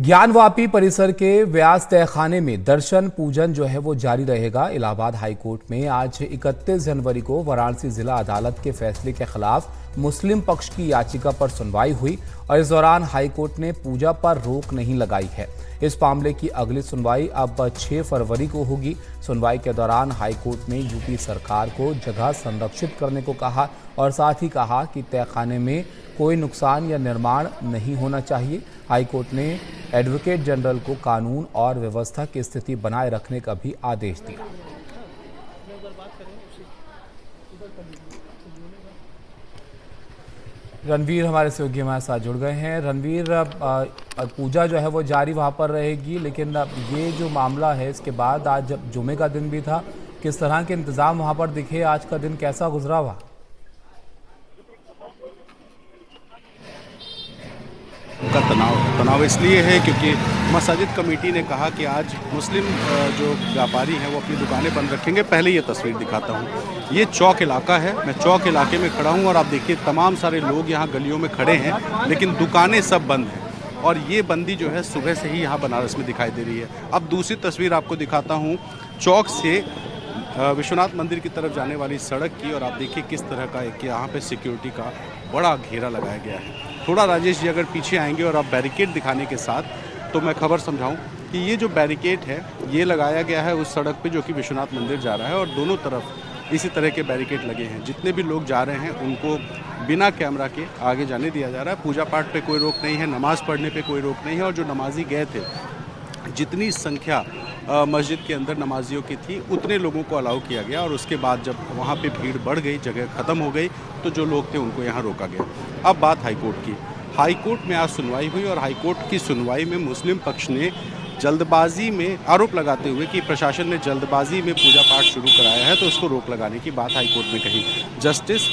ज्ञानवापी परिसर के व्यास तहखाने में दर्शन पूजन जो है वो जारी रहेगा। इलाहाबाद हाईकोर्ट में आज 31 जनवरी को वाराणसी जिला अदालत के फैसले के खिलाफ मुस्लिम पक्ष की याचिका पर सुनवाई हुई और इस दौरान हाईकोर्ट ने पूजा पर रोक नहीं लगाई है। इस मामले की अगली सुनवाई अब 6 फरवरी को होगी। सुनवाई के दौरान हाईकोर्ट ने यूपी सरकार को जगह संरक्षित करने को कहा और साथ ही कहा कि तहखाने में कोई नुकसान या निर्माण नहीं होना चाहिए। हाईकोर्ट ने एडवोकेट जनरल को कानून और व्यवस्था की स्थिति बनाए रखने का भी आदेश दिया। रणवीर हमारे सहयोगी हमारे साथ जुड़ गए हैं। रणवीर, पूजा जो है वो जारी वहां पर रहेगी, लेकिन ये जो मामला है इसके बाद आज जुमे का दिन भी था, किस तरह के इंतजाम वहां पर दिखे? आज का दिन कैसा गुजरा हुआ? का तनाव इसलिए है क्योंकि मस्जिद कमेटी ने कहा कि आज मुस्लिम जो व्यापारी हैं वो अपनी दुकानें बंद रखेंगे। पहले ये तस्वीर दिखाता हूँ। ये चौक इलाका है, मैं चौक इलाके में खड़ा हूँ और आप देखिए तमाम सारे लोग यहाँ गलियों में खड़े हैं, लेकिन दुकानें सब बंद हैं। और ये बंदी जो है सुबह से ही यहाँ बनारस में दिखाई दे रही है। अब दूसरी तस्वीर आपको दिखाता हूँ चौक से विश्वनाथ मंदिर की तरफ जाने वाली सड़क की, और आप देखिए किस तरह का एक यहाँ पे सिक्योरिटी का बड़ा घेरा लगाया गया है। थोड़ा राजेश जी अगर पीछे आएंगे और आप बैरिकेड दिखाने के साथ, तो मैं खबर समझाऊं कि ये जो बैरिकेड है ये लगाया गया है उस सड़क पे जो कि विश्वनाथ मंदिर जा रहा है, और दोनों तरफ इसी तरह के बैरिकेड लगे हैं। जितने भी लोग जा रहे हैं उनको बिना कैमरा के आगे जाने दिया जा रहा है। पूजा पाठ पे कोई रोक नहीं है, नमाज़ पढ़ने पे कोई रोक नहीं है। और जो नमाजी गए थे, जितनी संख्या मस्जिद के अंदर नमाजियों की थी उतने लोगों को अलाउ किया गया, और उसके बाद जब वहाँ पे भीड़ बढ़ गई, जगह ख़त्म हो गई, तो जो लोग थे उनको यहाँ रोका गया। अब बात हाईकोर्ट की। हाईकोर्ट में आज सुनवाई हुई और हाईकोर्ट की सुनवाई में मुस्लिम पक्ष ने जल्दबाजी में आरोप लगाते हुए कि प्रशासन ने जल्दबाजी में पूजा पाठ शुरू कराया है, तो उसको रोक लगाने की बात हाईकोर्ट में कही। जस्टिस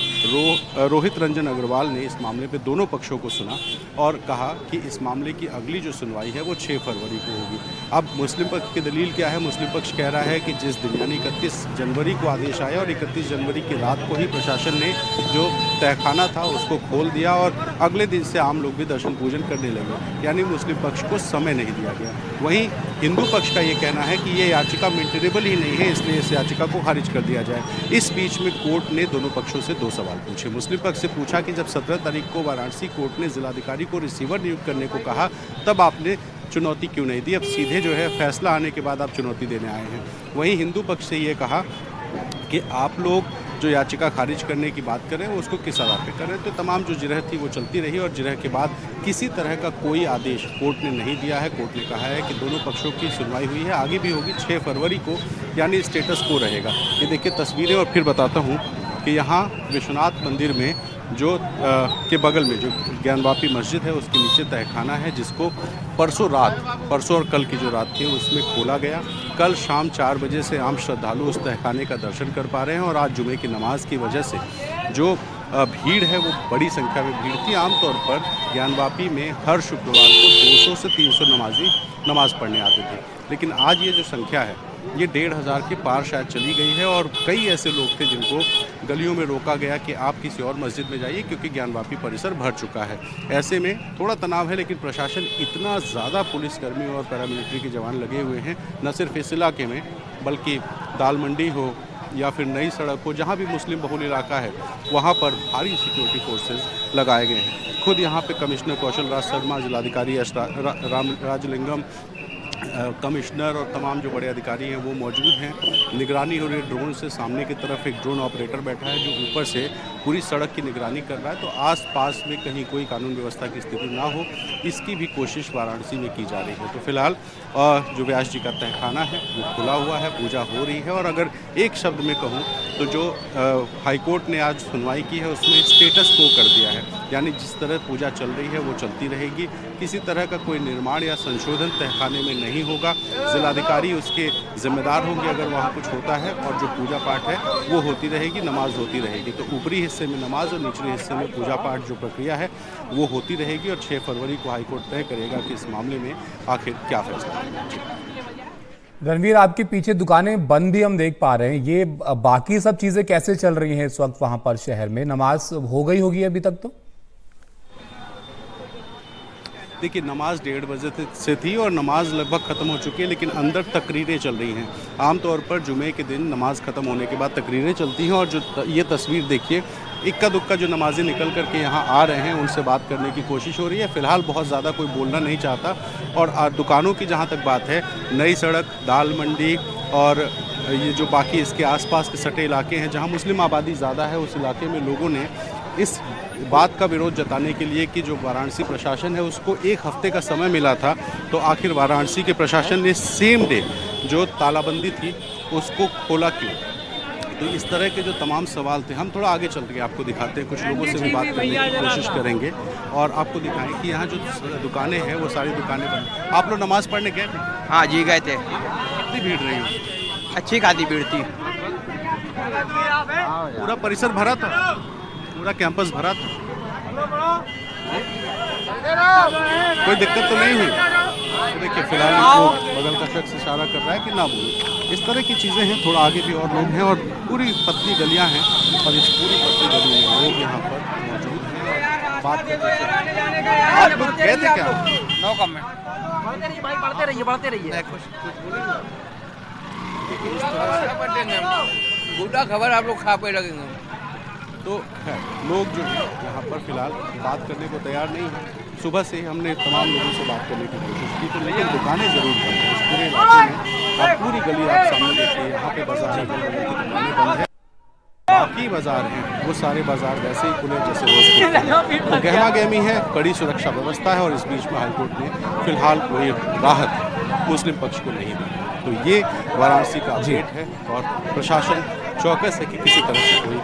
रोहित रंजन अग्रवाल ने इस मामले पे दोनों पक्षों को सुना और कहा कि इस मामले की अगली जो सुनवाई है वो 6 फरवरी को होगी। अब मुस्लिम पक्ष की दलील क्या है? मुस्लिम पक्ष कह रहा है कि जिस दिन यानी 31 जनवरी को आदेश आया और 31 जनवरी की रात को ही प्रशासन ने जो तहखाना था उसको खोल दिया और अगले दिन से आम लोग भी दर्शन पूजन करने लगे, यानी मुस्लिम पक्ष को समय नहीं दिया गया। वहीं हिंदू पक्ष का ये कहना है कि ये याचिका मेंटेनेबल ही नहीं है, इसलिए इस याचिका को खारिज कर दिया जाए। इस बीच में कोर्ट ने दोनों पक्षों से 2 सवाल पूछे। मुस्लिम पक्ष से पूछा कि जब 17 तारीख को वाराणसी कोर्ट ने जिलाधिकारी को रिसीवर नियुक्त करने को कहा, तब आपने चुनौती क्यों नहीं दी? अब सीधे जो है फैसला आने के बाद आप चुनौती देने आए हैं। वहीं हिंदू पक्ष से ये कहा कि आप लोग जो याचिका खारिज करने की बात कर रहे हैं उसको किस आधार पे कर रहे हैं? तो तमाम जो जिरह थी वो चलती रही और जिरह के बाद किसी तरह का कोई आदेश कोर्ट ने नहीं दिया है। कोर्ट ने कहा है कि दोनों पक्षों की सुनवाई हुई है, आगे भी होगी 6 फरवरी को, यानी स्टेटस को रहेगा। ये देखिए तस्वीरें, और फिर बताता हूँ कि यहाँ विश्वनाथ मंदिर में जो के बगल में जो ज्ञानवापी मस्जिद है उसके नीचे तहखाना है, जिसको परसों और कल की जो रात थी उसमें खोला गया। कल शाम 4 बजे से आम श्रद्धालु उस तहखाने का दर्शन कर पा रहे हैं, और आज जुमे की नमाज की वजह से जो भीड़ है वो बड़ी संख्या में भीड़ थी। आमतौर पर ज्ञानवापी में हर शुक्रवार को 200 से 300 नमाजी नमाज़ पढ़ने आते थे, लेकिन आज ये जो संख्या है ये 1,500 के पार शायद चली गई है। और कई ऐसे लोग थे जिनको गलियों में रोका गया कि आप किसी और मस्जिद में जाइए क्योंकि ज्ञानवापी परिसर भर चुका है। ऐसे में थोड़ा तनाव है, लेकिन प्रशासन इतना ज़्यादा पुलिसकर्मी और पैरामिलिट्री के जवान लगे हुए हैं, न सिर्फ इस इलाके में बल्कि दाल मंडी हो या फिर नई सड़क हो, जहाँ भी मुस्लिम बहुल इलाका है वहाँ पर भारी सिक्योरिटी फोर्सेज लगाए गए हैं। खुद यहाँ पे कमिश्नर कौशल राज शर्मा, जिलाधिकारी राजलिंगम, कमिश्नर और तमाम जो बड़े अधिकारी हैं वो मौजूद हैं। निगरानी हो रही है ड्रोन से। सामने की तरफ एक ड्रोन ऑपरेटर बैठा है जो ऊपर से पूरी सड़क की निगरानी कर रहा है, तो आसपास में कहीं कोई कानून व्यवस्था की स्थिति ना हो, इसकी भी कोशिश वाराणसी में की जा रही है। तो फिलहाल जो व्यास जी का तहखाना है वो खुला हुआ है, पूजा हो रही है। और अगर एक शब्द में कहूँ तो जो हाईकोर्ट ने आज सुनवाई की है उसमें स्टेटस को कर दिया है, यानी जिस तरह पूजा चल रही है वो चलती रहेगी। किसी तरह का कोई निर्माण या संशोधन तहखाने में नहीं होगा। जिलाधिकारी उसके जिम्मेदार होंगे अगर वहाँ कुछ होता है, और जो पूजा पाठ है वो होती रहेगी, नमाज होती रहेगी। तो ऊपरी हिस्से में नमाज और निचले हिस्से में पूजा पाठ जो प्रक्रिया है वो होती रहेगी। और 6 फरवरी को हाईकोर्ट तय करेगा कि इस मामले में आखिर क्या फैसला है। रणवीर, आपके पीछे दुकानें बंद भी हम देख पा रहे हैं, ये बाकी सब चीजें कैसे चल रही हैं इस वक्त वहां पर शहर में? नमाज हो गई होगी अभी तक? तो देखिए नमाज 1:30 बजे से थी और नमाज लगभग ख़त्म हो चुकी है, लेकिन अंदर तकरीरें चल रही हैं। आमतौर पर जुमे के दिन नमाज ख़त्म होने के बाद तकरीरें चलती हैं, और जो ये तस्वीर देखिए, इक्का दुक्का जो नमाजी निकल कर के यहाँ आ रहे हैं उनसे बात करने की कोशिश हो रही है। फ़िलहाल बहुत ज़्यादा कोई बोलना नहीं चाहता। और दुकानों की जहाँ तक बात है, नई सड़क, दाल मंडी और ये जो बाकी इसके आसपास के सटे इलाके हैं जहाँ मुस्लिम आबादी ज़्यादा है, उस इलाके में लोगों ने इस बात का विरोध जताने के लिए कि जो वाराणसी प्रशासन है उसको 1 हफ्ते का समय मिला था, तो आखिर वाराणसी के प्रशासन ने सेम डे जो तालाबंदी थी उसको खोला क्यों। तो इस तरह के जो तमाम सवाल थे, हम थोड़ा आगे चल के आपको दिखाते हैं, कुछ लोगों से भी बात करने की कोशिश करेंगे और आपको दिखाएं कि यहाँ जो दुकानें हैं वो सारी दुकानें बंद। आप लोग नमाज़ पढ़ने गए थे? हाँ जी गए थे। कितनी भीड़ रही हो? अच्छी खासी भीड़ थी। पूरा परिसर भरा था, पूरा कैंपस भरा था, कोई दिक्कत तो नहीं हुई? तो देखिए फिलहाल इसको बगल का शख्स इशारा कर रहा है कि ना बोलो। इस तरह की चीज़ें हैं। थोड़ा आगे भी और लोग हैं और पूरी पतली गलियां हैं और इस पूरी पतली गली में लोग यहाँ पर मौजूद हैं। बात करते हैं। आप लोग गए थे क्या? No comment. बढ़ते रहिए। बूढ़ा खबर आप लोग खा पे लगेंगे। तो खैर लोग जो है यहाँ पर फिलहाल बात करने को तैयार नहीं है। सुबह से ही हमने तमाम लोगों से बात करने की कोशिश की, तो लेकिन दुकानें ज़रूर बंद हैं। इस पूरे इलाके में आप पूरी गली आप सामने देखिए, यहाँ पे बाजार है, दुकानें बंद हैं। बाकी बाजार हैं वो सारे बाजार वैसे ही खुले जैसे रोज। तो गहमा गहमी है, कड़ी सुरक्षा व्यवस्था है और इस बीच में हाईकोर्ट ने फिलहाल कोई राहत मुस्लिम पक्ष को नहीं दी। तो ये वाराणसी का अपडेट है और प्रशासन चौकस है कि किसी तरह से कोई